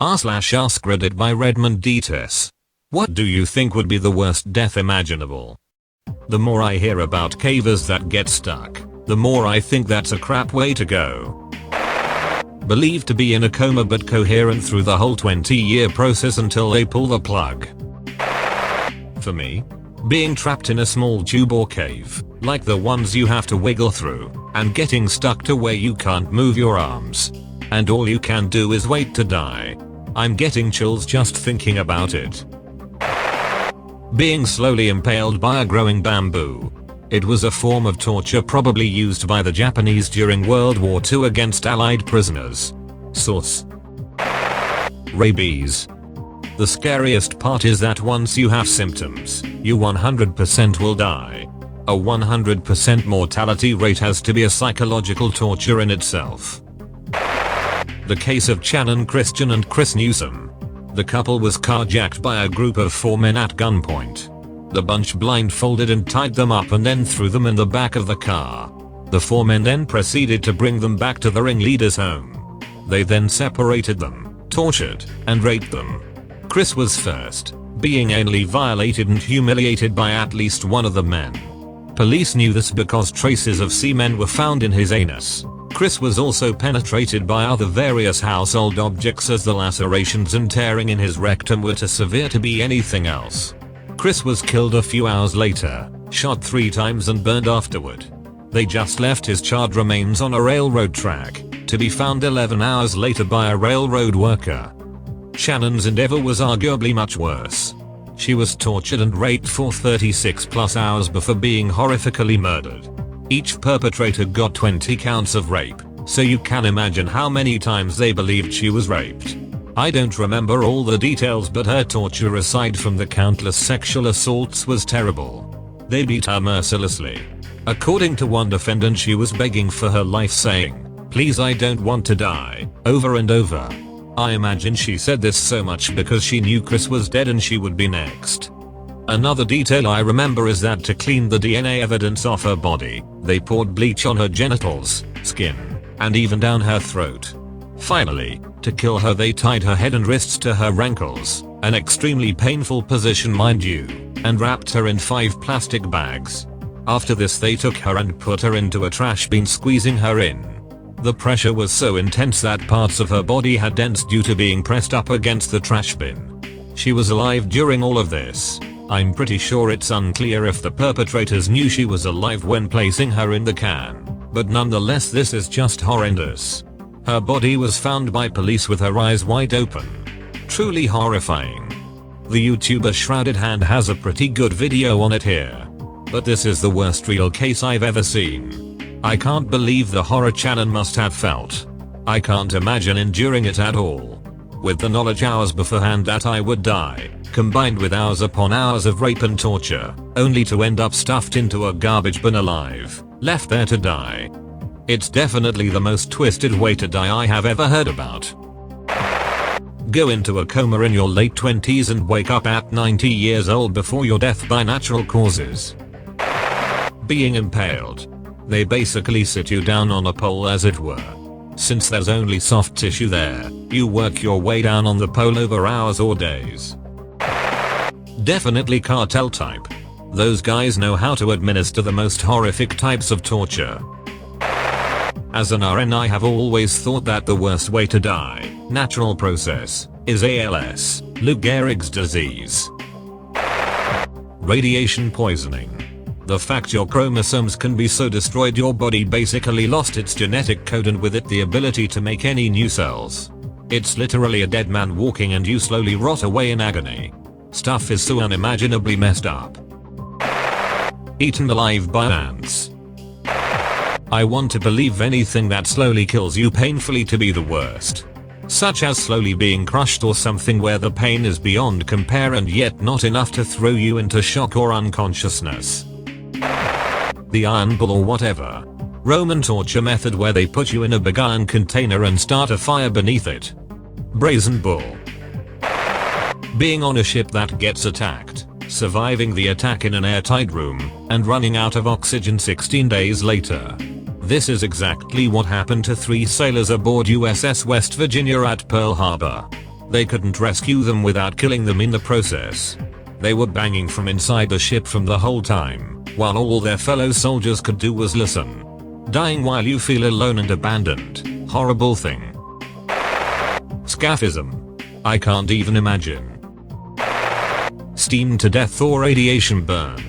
r/AskReddit by Redmond Dtes. What do you think would be the worst death imaginable? The more I hear about cavers that get stuck, the more I think that's a crap way to go. Believed to be in a coma but coherent through the whole 20-year process until they pull the plug. For me, being trapped in a small tube or cave, like the ones you have to wiggle through, and getting stuck to where you can't move your arms, and all you can do is wait to die. I'm getting chills just thinking about it. Being slowly impaled by a growing bamboo. It was a form of torture probably used by the Japanese during World War II against Allied prisoners. Source: rabies. The scariest part is that once you have symptoms, you 100% will die. A 100% mortality rate has to be a psychological torture in itself. The case of Shannon Christian and Chris Newsom. The couple was carjacked by a group of 4 men at gunpoint. The bunch blindfolded and tied them up and then threw them in the back of the car. The 4 men then proceeded to bring them back to the ringleader's home. They then separated them, tortured, and raped them. Chris was first, being anally violated and humiliated by at least one of the men. Police knew this because traces of semen were found in his anus. Chris was also penetrated by other various household objects as the lacerations and tearing in his rectum were too severe to be anything else. Chris was killed a few hours later, shot 3 times and burned afterward. They just left his charred remains on a railroad track, to be found 11 hours later by a railroad worker. Shannon's endeavor was arguably much worse. She was tortured and raped for 36 plus hours before being horrifically murdered. Each perpetrator got 20 counts of rape, so you can imagine how many times they believed she was raped. I don't remember all the details, but her torture aside from the countless sexual assaults was terrible. They beat her mercilessly. According to one defendant, she was begging for her life, saying, "Please, I don't want to die," over and over. I imagine she said this so much because she knew Chris was dead and she would be next. Another detail I remember is that to clean the DNA evidence off her body, they poured bleach on her genitals, skin, and even down her throat. Finally, to kill her, they tied her head and wrists to her ankles, an extremely painful position mind you, and wrapped her in 5 plastic bags. After this, they took her and put her into a trash bin, squeezing her in. The pressure was so intense that parts of her body had dents due to being pressed up against the trash bin. She was alive during all of this. I'm pretty sure it's unclear if the perpetrators knew she was alive when placing her in the can, but nonetheless, this is just horrendous. Her body was found by police with her eyes wide open. Truly horrifying. The YouTuber Shrouded Hand has a pretty good video on it here. But this is the worst real case I've ever seen. I can't believe the horror Shannon must have felt. I can't imagine enduring it at all. With the knowledge hours beforehand that I would die, combined with hours upon hours of rape and torture, only to end up stuffed into a garbage bin alive, left there to die. It's definitely the most twisted way to die I have ever heard about. Go into a coma in your late 20s and wake up at 90 years old before your death by natural causes. Being impaled. They basically sit you down on a pole, as it were. Since there's only soft tissue there, you work your way down on the pole over hours or days. Definitely cartel type. Those guys know how to administer the most horrific types of torture. As an RN, I have always thought that the worst way to die, natural process, is ALS, Lou Gehrig's disease. Radiation poisoning. The fact your chromosomes can be so destroyed your body basically lost its genetic code and with it the ability to make any new cells. It's literally a dead man walking and you slowly rot away in agony. Stuff is so unimaginably messed up. Eaten alive by ants. I want to believe anything that slowly kills you painfully to be the worst. Such as slowly being crushed or something where the pain is beyond compare and yet not enough to throw you into shock or unconsciousness. The iron bull or whatever. Roman torture method where they put you in a big iron container and start a fire beneath it. Brazen bull. Being on a ship that gets attacked, surviving the attack in an airtight room, and running out of oxygen 16 days later. This is exactly what happened to 3 sailors aboard USS West Virginia at Pearl Harbor. They couldn't rescue them without killing them in the process. They were banging from inside the ship from the whole time, while all their fellow soldiers could do was listen. Dying while you feel alone and abandoned. Horrible thing. Scaphism. I can't even imagine. Steamed to death or radiation burn.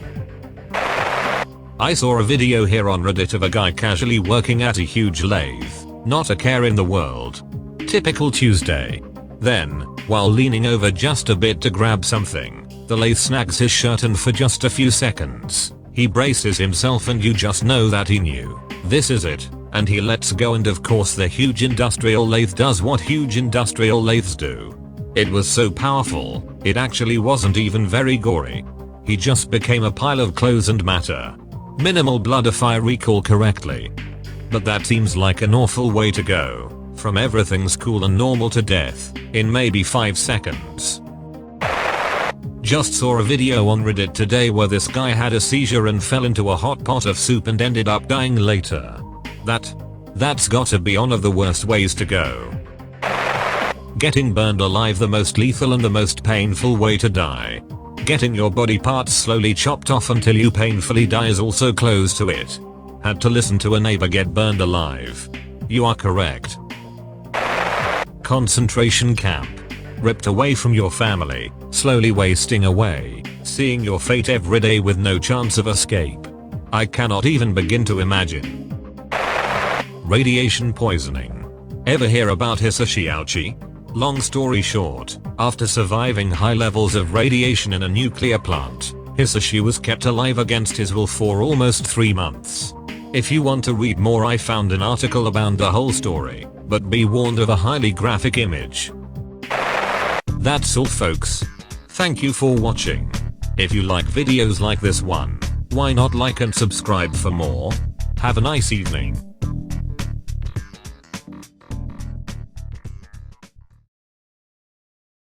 I saw a video here on Reddit of a guy casually working at a huge lathe. Not a care in the world. Typical Tuesday. Then, while leaning over just a bit to grab something, the lathe snags his shirt and for just a few seconds, he braces himself and you just know that he knew. This is it. And he lets go, and of course the huge industrial lathe does what huge industrial lathes do. It was so powerful, it actually wasn't even very gory. He just became a pile of clothes and matter. Minimal blood if I recall correctly. But that seems like an awful way to go, from everything's cool and normal to death, in maybe 5 seconds. Just saw a video on Reddit today where this guy had a seizure and fell into a hot pot of soup and ended up dying later. That's gotta be one of the worst ways to go. Getting burned alive, the most lethal and the most painful way to die. Getting your body parts slowly chopped off until you painfully die is also close to it. Had to listen to a neighbor get burned alive. You are correct. Concentration camp. Ripped away from your family, slowly wasting away, seeing your fate every day with no chance of escape. I cannot even begin to imagine. Radiation poisoning. Ever hear about Hisashi Aochi? Long story short, after surviving high levels of radiation in a nuclear plant, Hisashi was kept alive against his will for almost 3 months. If you want to read more, I found an article about the whole story, but be warned of a highly graphic image. That's all folks. Thank you for watching. If you like videos like this one, why not like and subscribe for more? Have a nice evening.